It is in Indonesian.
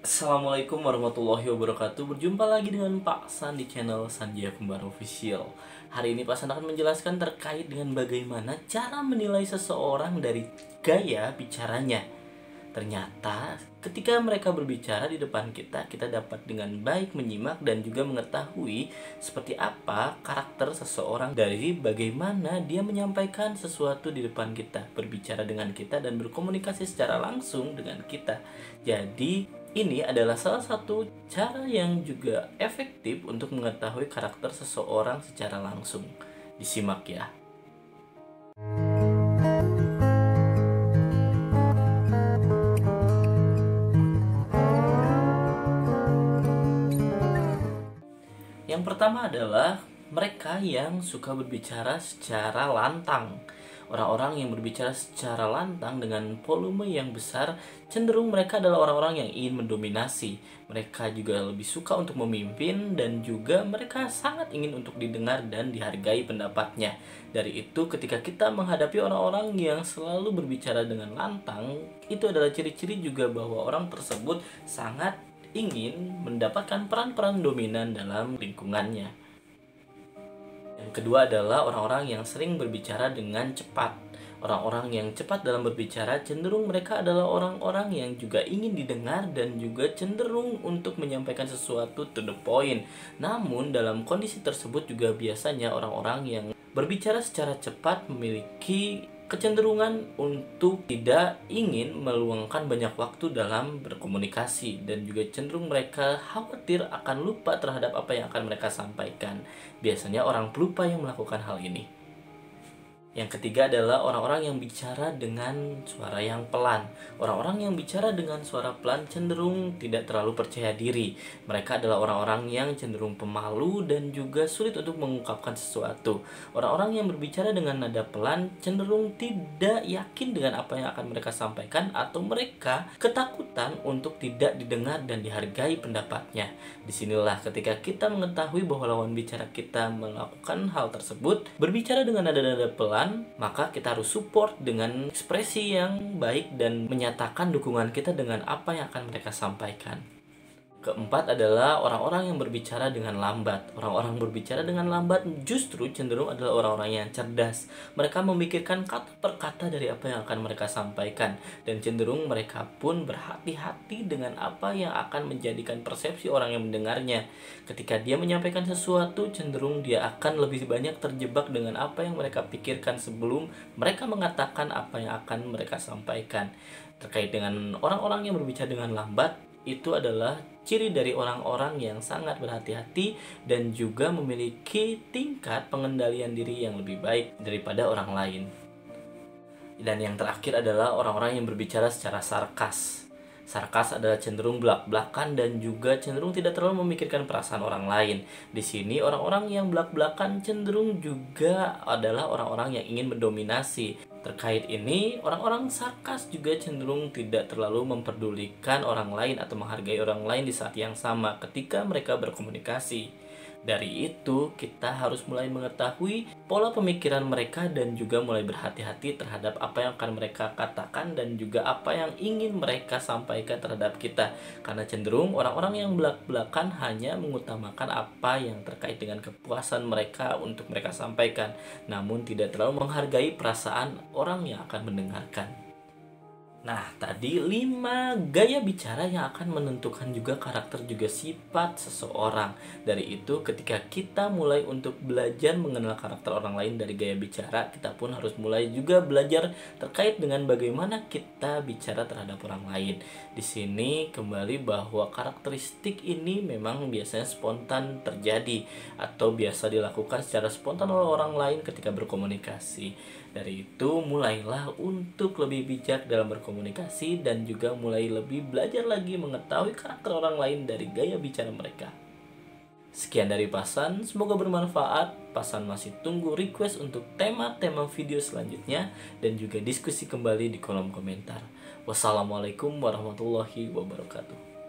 Assalamualaikum warahmatullahi wabarakatuh. Berjumpa lagi dengan Pak San di channel Sanjaya Kembar Official. Hari ini Pak San akan menjelaskan terkait dengan bagaimana cara menilai seseorang dari gaya bicaranya. Ternyata ketika mereka berbicara di depan kita, kita dapat dengan baik menyimak dan juga mengetahui seperti apa karakter seseorang dari bagaimana dia menyampaikan sesuatu di depan kita, berbicara dengan kita dan berkomunikasi secara langsung dengan kita. Jadi ini adalah salah satu cara yang juga efektif untuk mengetahui karakter seseorang secara langsung. Disimak ya. Yang pertama adalah mereka yang suka berbicara secara lantang. Orang-orang yang berbicara secara lantang dengan volume yang besar, cenderung mereka adalah orang-orang yang ingin mendominasi. Mereka juga lebih suka untuk memimpin dan juga mereka sangat ingin untuk didengar dan dihargai pendapatnya. Dari itu, ketika kita menghadapi orang-orang yang selalu berbicara dengan lantang, itu adalah ciri-ciri juga bahwa orang tersebut sangat ingin mendapatkan peran-peran dominan dalam lingkungannya. Yang kedua adalah orang-orang yang sering berbicara dengan cepat. Orang-orang yang cepat dalam berbicara cenderung mereka adalah orang-orang yang juga ingin didengar dan juga cenderung untuk menyampaikan sesuatu to the point. Namun dalam kondisi tersebut juga biasanya orang-orang yang berbicara secara cepat memiliki kecenderungan untuk tidak ingin meluangkan banyak waktu dalam berkomunikasi dan juga cenderung mereka khawatir akan lupa terhadap apa yang akan mereka sampaikan. Biasanya orang pelupa yang melakukan hal ini. Yang ketiga adalah orang-orang yang bicara dengan suara yang pelan. Orang-orang yang bicara dengan suara pelan cenderung tidak terlalu percaya diri. Mereka adalah orang-orang yang cenderung pemalu dan juga sulit untuk mengungkapkan sesuatu. Orang-orang yang berbicara dengan nada pelan cenderung tidak yakin dengan apa yang akan mereka sampaikan atau mereka ketakutan untuk tidak didengar dan dihargai pendapatnya. Disinilah ketika kita mengetahui bahwa lawan bicara kita melakukan hal tersebut, berbicara dengan nada-nada pelan, maka kita harus support dengan ekspresi yang baik dan menyatakan dukungan kita dengan apa yang akan mereka sampaikan. Keempat adalah orang-orang yang berbicara dengan lambat. Orang-orang berbicara dengan lambat justru cenderung adalah orang-orang yang cerdas. Mereka memikirkan kata per kata dari apa yang akan mereka sampaikan. Dan cenderung mereka pun berhati-hati dengan apa yang akan menjadikan persepsi orang yang mendengarnya. Ketika dia menyampaikan sesuatu, cenderung dia akan lebih banyak terjebak dengan apa yang mereka pikirkan sebelum mereka mengatakan apa yang akan mereka sampaikan. Terkait dengan orang-orang yang berbicara dengan lambat, itu adalah ciri dari orang-orang yang sangat berhati-hati dan juga memiliki tingkat pengendalian diri yang lebih baik daripada orang lain. Dan yang terakhir adalah orang-orang yang berbicara secara sarkas. Sarkas adalah cenderung belak-belakan dan juga cenderung tidak terlalu memikirkan perasaan orang lain. Di sini orang-orang yang belak-belakan cenderung juga adalah orang-orang yang ingin mendominasi. Terkait ini, orang-orang sarkas juga cenderung tidak terlalu memperdulikan orang lain atau menghargai orang lain di saat yang sama ketika mereka berkomunikasi. Dari itu, kita harus mulai mengetahui pola pemikiran mereka dan juga mulai berhati-hati terhadap apa yang akan mereka katakan dan juga apa yang ingin mereka sampaikan terhadap kita. Karena cenderung orang-orang yang belak-belakan hanya mengutamakan apa yang terkait dengan kepuasan mereka untuk mereka sampaikan, namun tidak terlalu menghargai perasaan orang yang akan mendengarkan. Nah, tadi 5 gaya bicara yang akan menentukan juga karakter juga sifat seseorang. Dari itu, ketika kita mulai untuk belajar mengenal karakter orang lain dari gaya bicara, kita pun harus mulai juga belajar terkait dengan bagaimana kita bicara terhadap orang lain. Di sini kembali bahwa karakteristik ini memang biasanya spontan terjadi atau biasa dilakukan secara spontan oleh orang lain ketika berkomunikasi. Dari itu, mulailah untuk lebih bijak dalam berkomunikasi dan juga mulai lebih belajar lagi mengetahui karakter orang lain dari gaya bicara mereka. Sekian dari Pasan, semoga bermanfaat. Pasan masih tunggu request untuk tema-tema video selanjutnya dan juga diskusi kembali di kolom komentar. Wassalamualaikum warahmatullahi wabarakatuh.